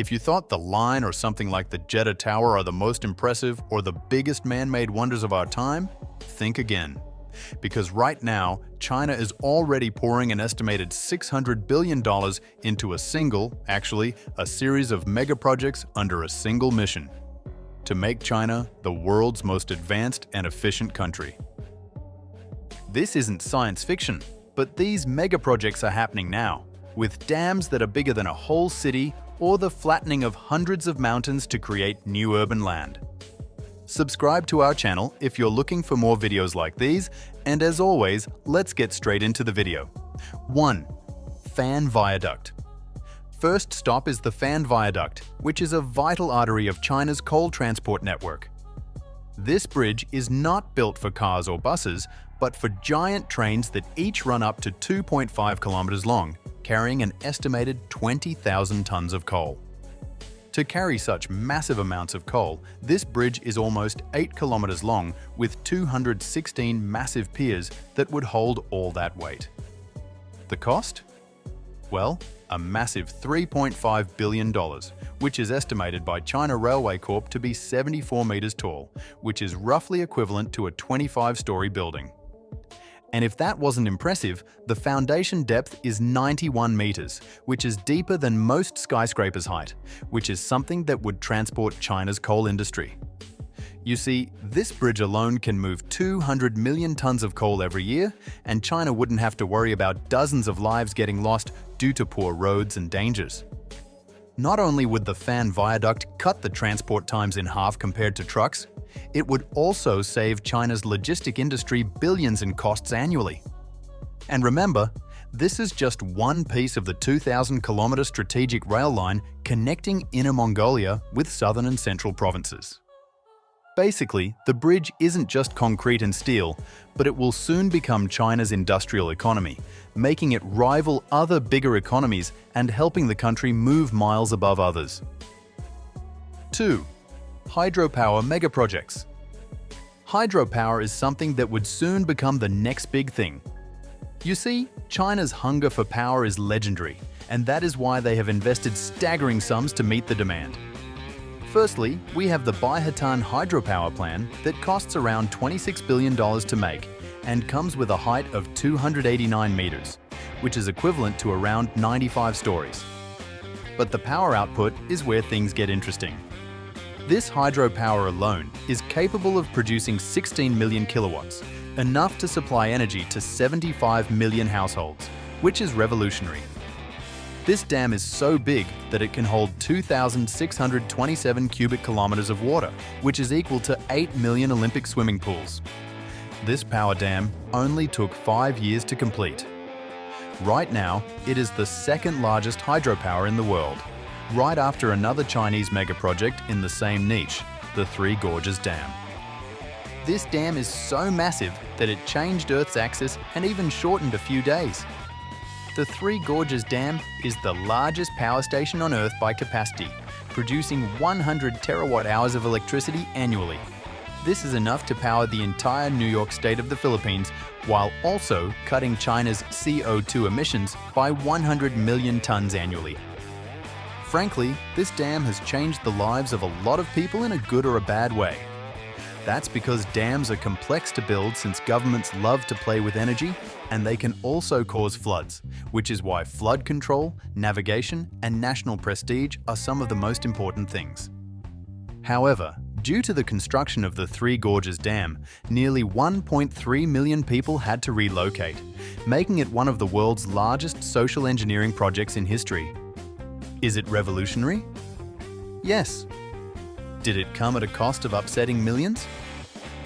If you thought the Line or something like the Jeddah Tower are the most impressive or the biggest man-made wonders of our time, think again. Because right now, China is already pouring an estimated $600 billion into a series of megaprojects under a single mission: to make China the world's most advanced and efficient country. This isn't science fiction, but these megaprojects are happening now, with dams that are bigger than a whole city or the flattening of hundreds of mountains to create new urban land. Subscribe to our channel if you're looking for more videos like these, and as always, let's get straight into the video. 1. Fan Viaduct. First stop is the Fan Viaduct, which is a vital artery of China's coal transport network. This bridge is not built for cars or buses, but for giant trains that each run up to 2.5 kilometers long, carrying an estimated 20,000 tons of coal. To carry such massive amounts of coal, this bridge is almost 8 kilometers long with 216 massive piers that would hold all that weight. The cost? Well, a massive $3.5 billion, which is estimated by China Railway Corp to be 74 meters tall, which is roughly equivalent to a 25-story building. And if that wasn't impressive, the foundation depth is 91 meters, which is deeper than most skyscrapers' height, which is something that would transport China's coal industry. You see, this bridge alone can move 200 million tons of coal every year, and China wouldn't have to worry about dozens of lives getting lost due to poor roads and dangers. Not only would the Fan Viaduct cut the transport times in half compared to trucks, it would also save China's logistic industry billions in costs annually. And remember, this is just one piece of the 2,000-kilometer strategic rail line connecting Inner Mongolia with southern and central provinces. Basically, the bridge isn't just concrete and steel, but it will soon become China's industrial economy, making it rival other bigger economies and helping the country move miles above others. 2. Hydropower megaprojects. Hydropower is something that would soon become the next big thing. You see, China's hunger for power is legendary, and that is why they have invested staggering sums to meet the demand. Firstly, we have the Baihatan hydropower plan that costs around $26 billion to make and comes with a height of 289 meters, which is equivalent to around 95 stories. But the power output is where things get interesting. This hydropower alone is capable of producing 16 million kilowatts, enough to supply energy to 75 million households, which is revolutionary. This dam is so big that it can hold 2,627 cubic kilometers of water, which is equal to 8 million Olympic swimming pools. This power dam only took 5 years to complete. Right now, it is the second largest hydropower in the world, right after another Chinese megaproject in the same niche, the Three Gorges Dam. This dam is so massive that it changed Earth's axis and even shortened a few days. The Three Gorges Dam is the largest power station on Earth by capacity, producing 100 terawatt-hours of electricity annually. This is enough to power the entire New York state of the Philippines, while also cutting China's CO2 emissions by 100 million tons annually. Frankly, this dam has changed the lives of a lot of people in a good or a bad way. That's because dams are complex to build since governments love to play with energy, and they can also cause floods, which is why flood control, navigation, and national prestige are some of the most important things. However, due to the construction of the Three Gorges Dam, nearly 1.3 million people had to relocate, making it one of the world's largest social engineering projects in history. Is it revolutionary? Yes. Did it come at a cost of upsetting millions?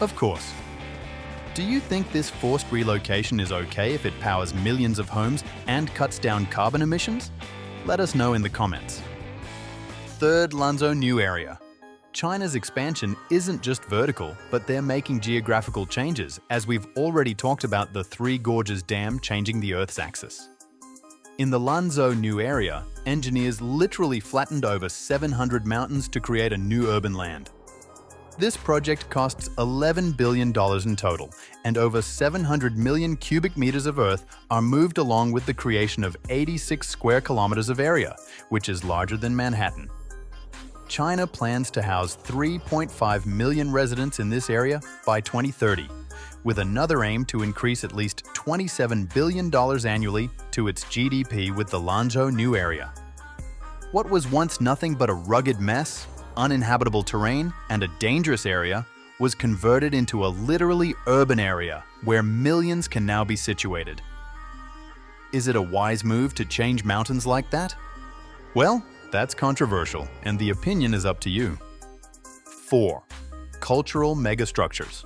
Of course. Do you think this forced relocation is okay if it powers millions of homes and cuts down carbon emissions? Let us know in the comments. 3rd Lanzhou New Area. China's expansion isn't just vertical, but they're making geographical changes, as we've already talked about the Three Gorges Dam changing the Earth's axis. In the Lanzhou New Area, engineers literally flattened over 700 mountains to create a new urban land. This project costs $11 billion in total, and over 700 million cubic meters of earth are moved along with the creation of 86 square kilometers of area, which is larger than Manhattan. China plans to house 3.5 million residents in this area by 2030, with another aim to increase at least $27 billion annually to its GDP with the Lanzhou new area. What was once nothing but a rugged mess, uninhabitable terrain, and a dangerous area was converted into a literally urban area where millions can now be situated. Is it a wise move to change mountains like that? Well, that's controversial, and the opinion is up to you. 4. Cultural megastructures.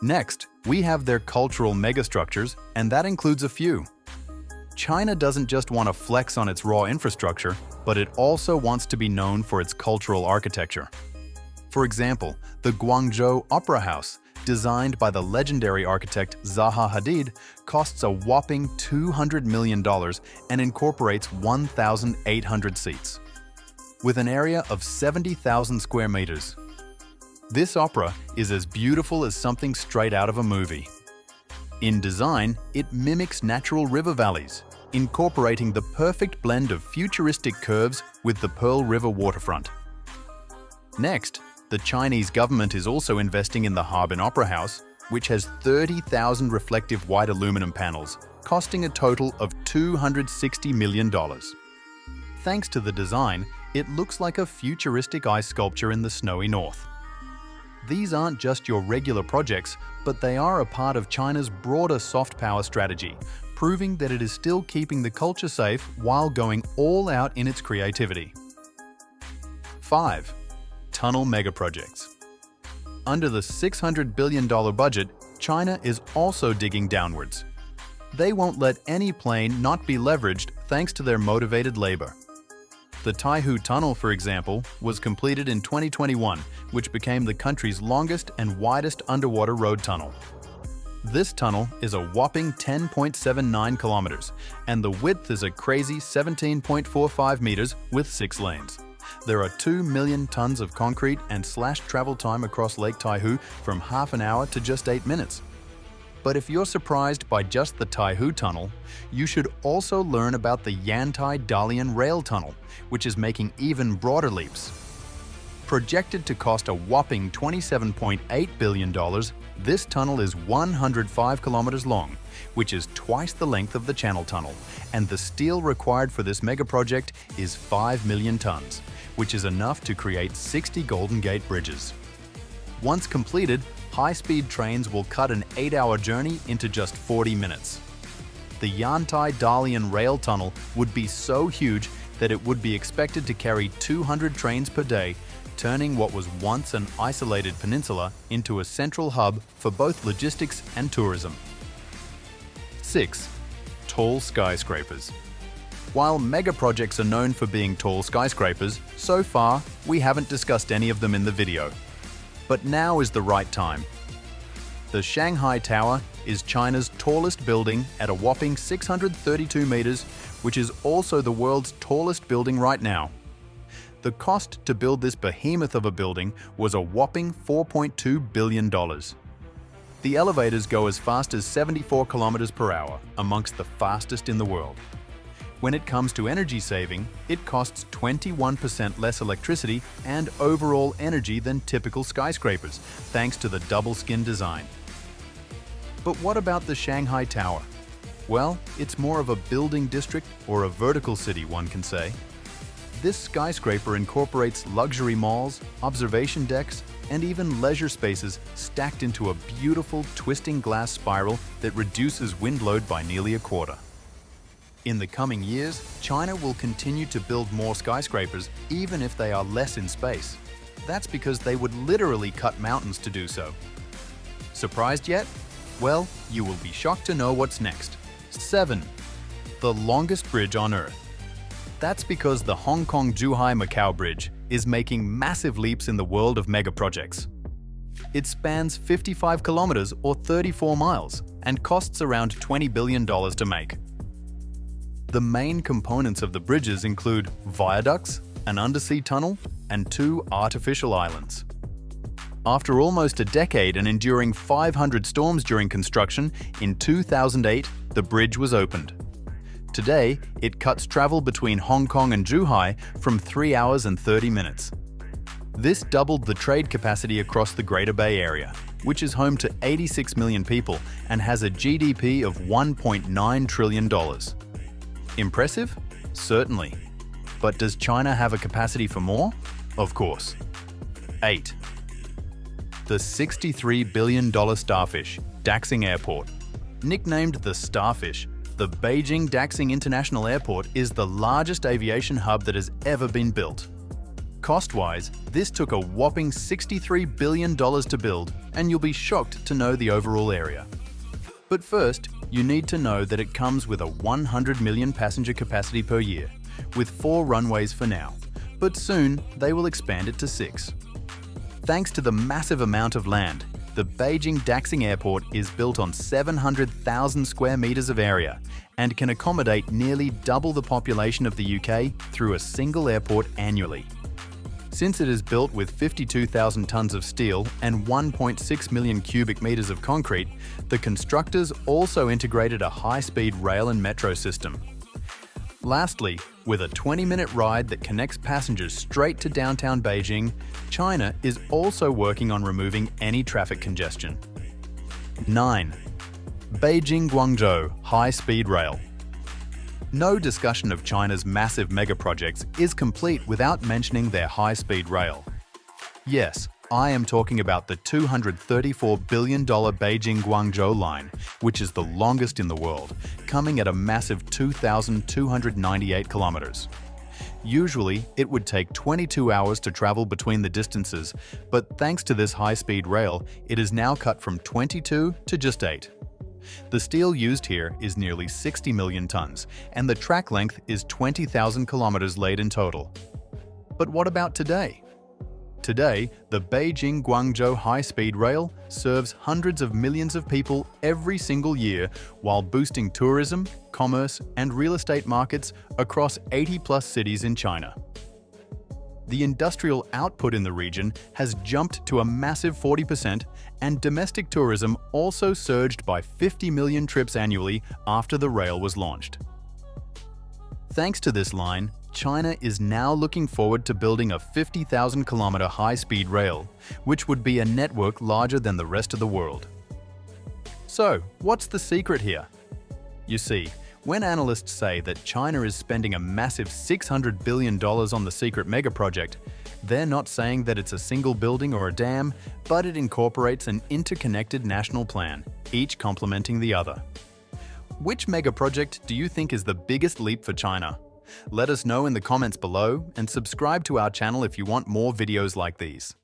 Next, we have their cultural megastructures, and that includes a few. China doesn't just want to flex on its raw infrastructure, but it also wants to be known for its cultural architecture. For example, the Guangzhou Opera House, designed by the legendary architect Zaha Hadid, costs a whopping $200 million and incorporates 1,800 seats, with an area of 70,000 square meters. This opera is as beautiful as something straight out of a movie. In design, it mimics natural river valleys, incorporating the perfect blend of futuristic curves with the Pearl River waterfront. Next, the Chinese government is also investing in the Harbin Opera House, which has 30,000 reflective white aluminum panels, costing a total of $260 million. Thanks to the design, it looks like a futuristic ice sculpture in the snowy north. These aren't just your regular projects, but they are a part of China's broader soft power strategy, proving that it is still keeping the culture safe while going all out in its creativity. 5. Tunnel megaprojects. Under the $600 billion budget, China is also digging downwards. They won't let any plane not be leveraged thanks to their motivated labor. The Taihu Tunnel, for example, was completed in 2021, which became the country's longest and widest underwater road tunnel. This tunnel is a whopping 10.79 kilometers, and the width is a crazy 17.45 meters with 6 lanes. There are 2 million tons of concrete and slashed travel time across Lake Taihu from half an hour to just 8 minutes. But if you're surprised by just the Taihu Tunnel, you should also learn about the Yantai Dalian Rail Tunnel, which is making even broader leaps. Projected to cost a whopping $27.8 billion, this tunnel is 105 kilometers long, which is twice the length of the Channel Tunnel, and the steel required for this megaproject is 5 million tons, which is enough to create 60 Golden Gate bridges. Once completed, high-speed trains will cut an 8-hour journey into just 40 minutes. The Yantai Dalian Rail Tunnel would be so huge that it would be expected to carry 200 trains per day, turning what was once an isolated peninsula into a central hub for both logistics and tourism. 6. Tall skyscrapers. While megaprojects are known for being tall skyscrapers, so far we haven't discussed any of them in the video. But now is the right time. The Shanghai Tower is China's tallest building at a whopping 632 meters, which is also the world's tallest building right now. The cost to build this behemoth of a building was a whopping $4.2 billion. The elevators go as fast as 74 kilometers per hour, amongst the fastest in the world. When it comes to energy saving, it costs 21% less electricity and overall energy than typical skyscrapers, thanks to the double-skin design. But what about the Shanghai Tower? Well, it's more of a building district or a vertical city, one can say. This skyscraper incorporates luxury malls, observation decks, and even leisure spaces stacked into a beautiful twisting glass spiral that reduces wind load by nearly a quarter. In the coming years, China will continue to build more skyscrapers even if they are less in space. That's because they would literally cut mountains to do so. Surprised yet? Well, you will be shocked to know what's next. 7. The longest bridge on Earth. That's because the Kong-Zhuhai-Macau bridge is making massive leaps in the world of megaprojects. It spans 55 kilometers or 34 miles and costs around $20 billion to make. The main components of the bridges include viaducts, an undersea tunnel, and 2 artificial islands. After almost a decade and enduring 500 storms during construction, in 2008, the bridge was opened. Today, it cuts travel between Hong Kong and Zhuhai from 3 hours and 30 minutes. This doubled the trade capacity across the Greater Bay Area, which is home to 86 million people and has a GDP of $1.9 trillion. Impressive? Certainly. But does China have a capacity for more? Of course. 8. The $63 billion Starfish, Daxing Airport. Nicknamed the Starfish, the Beijing Daxing International Airport is the largest aviation hub that has ever been built. Cost-wise, this took a whopping $63 billion to build, and you'll be shocked to know the overall area. But first, you need to know that it comes with a 100 million passenger capacity per year, with 4 runways for now, but soon they will expand it to 6. Thanks to the massive amount of land, the Beijing Daxing Airport is built on 700,000 square meters of area and can accommodate nearly double the population of the UK through a single airport annually. Since it is built with 52,000 tons of steel and 1.6 million cubic meters of concrete, the constructors also integrated a high-speed rail and metro system. Lastly, with a 20-minute ride that connects passengers straight to downtown Beijing, China is also working on removing any traffic congestion. 9. Beijing-Guangzhou high-speed rail. No discussion of China's massive megaprojects is complete without mentioning their high-speed rail. Yes, I am talking about the $234 billion Beijing-Guangzhou line, which is the longest in the world, coming at a massive 2,298 kilometers. Usually, it would take 22 hours to travel between the distances, but thanks to this high-speed rail, it is now cut from 22 to just 8. The steel used here is nearly 60 million tons, and the track length is 20,000 kilometers laid in total. But what about today? Today, the Beijing-Guangzhou high-speed rail serves hundreds of millions of people every single year while boosting tourism, commerce, and real estate markets across 80-plus cities in China. The industrial output in the region has jumped to a massive 40%, and domestic tourism also surged by 50 million trips annually after the rail was launched. Thanks to this line, China is now looking forward to building a 50,000-kilometer high-speed rail, which would be a network larger than the rest of the world. So, what's the secret here? You see, when analysts say that China is spending a massive $600 billion on the secret megaproject, they're not saying that it's a single building or a dam, but it incorporates an interconnected national plan, each complementing the other. Which megaproject do you think is the biggest leap for China? Let us know in the comments below and subscribe to our channel if you want more videos like these.